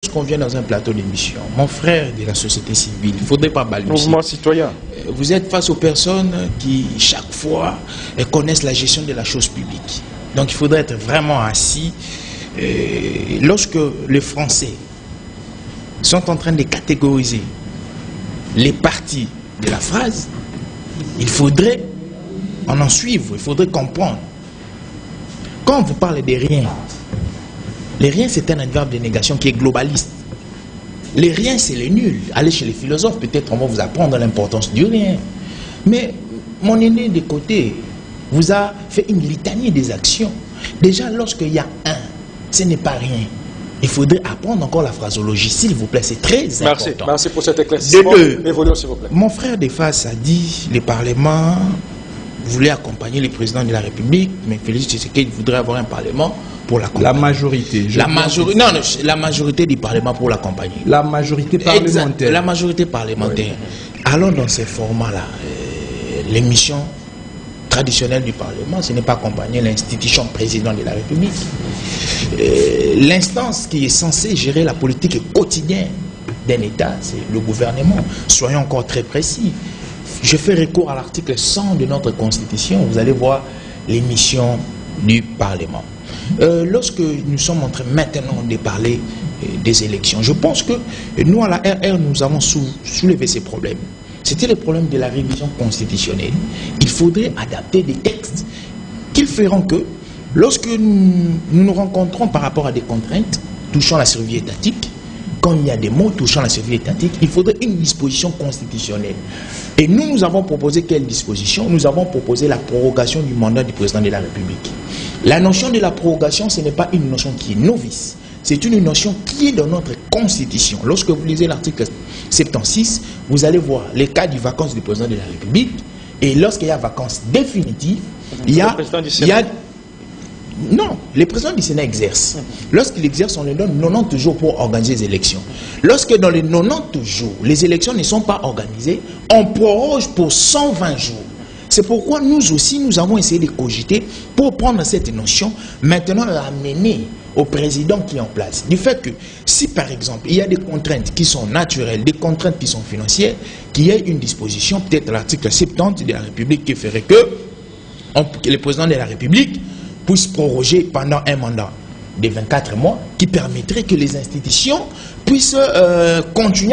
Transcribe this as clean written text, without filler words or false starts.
Lorsqu'on vient dans un plateau d'émission, mon frère de la société civile, il ne faudrait pas balbutier. Mouvement citoyen. Vous êtes face aux personnes qui, chaque fois, connaissent la gestion de la chose publique. Donc il faudrait être vraiment assis. Lorsque les Français sont en train de catégoriser les parties de la phrase, il faudrait en suivre, il faudrait comprendre. Quand vous parlez des riens, les riens c'est un adverbe de négation qui est globaliste. Les riens c'est les nuls. Allez chez les philosophes, peut-être on va vous apprendre l'importance du rien. Mais mon aîné de côté vous a fait une litanie des actions. Déjà lorsqu'il y a un, ce n'est pas rien. Il faudrait apprendre encore la phraseologie, s'il vous plaît, c'est très important. Merci pour cet éclaircissement. Évoluons, s'il vous plaît. Mon frère de face a dit, le Parlement voulait accompagner le président de la République, mais Félix Tshisekedi voudrait avoir un Parlement pour l'accompagner. La majorité. La majorité du Parlement pour l'accompagner. La majorité parlementaire. Exact, la majorité parlementaire. Oui. Allons dans ces formats-là. L'émission traditionnelle du Parlement, ce n'est pas accompagner l'institution président de la République. L'instance qui est censée gérer la politique quotidienne d'un État, c'est le gouvernement. Soyons encore très précis. Je fais recours à l'article 100 de notre Constitution. Vous allez voir l'émission du Parlement. Lorsque nous sommes en train maintenant de parler des élections, je pense que nous, à la RR, nous avons soulevé ces problèmes. C'était le problème de la révision constitutionnelle. Il faudrait adapter des textes qui feront que, lorsque nous nous rencontrons par rapport à des contraintes touchant la survie étatique, quand il y a des mots touchant la survie étatique, il faudrait une disposition constitutionnelle. Et nous avons proposé quelle disposition? Nous avons proposé la prorogation du mandat du président de la République. La notion de la prorogation, ce n'est pas une notion qui est novice. C'est une notion qui est dans notre Constitution. Lorsque vous lisez l'article 76, vous allez voir les cas de vacances du président de la République. Et lorsqu'il y a vacances définitives, il y a... Non, le président du Sénat exerce. Lorsqu'il exerce, on lui donne 90 jours pour organiser les élections. Lorsque dans les 90 jours, les élections ne sont pas organisées, on proroge pour 120 jours. C'est pourquoi nous aussi, nous avons essayé de cogiter pour prendre cette notion, maintenant l'amener au président qui est en place. Du fait que si par exemple, il y a des contraintes qui sont naturelles, des contraintes qui sont financières, qu'il y ait une disposition, peut-être l'article 70 de la République qui ferait que le président de la République puisse proroger pendant un mandat de 24 mois qui permettrait que les institutions puissent continuer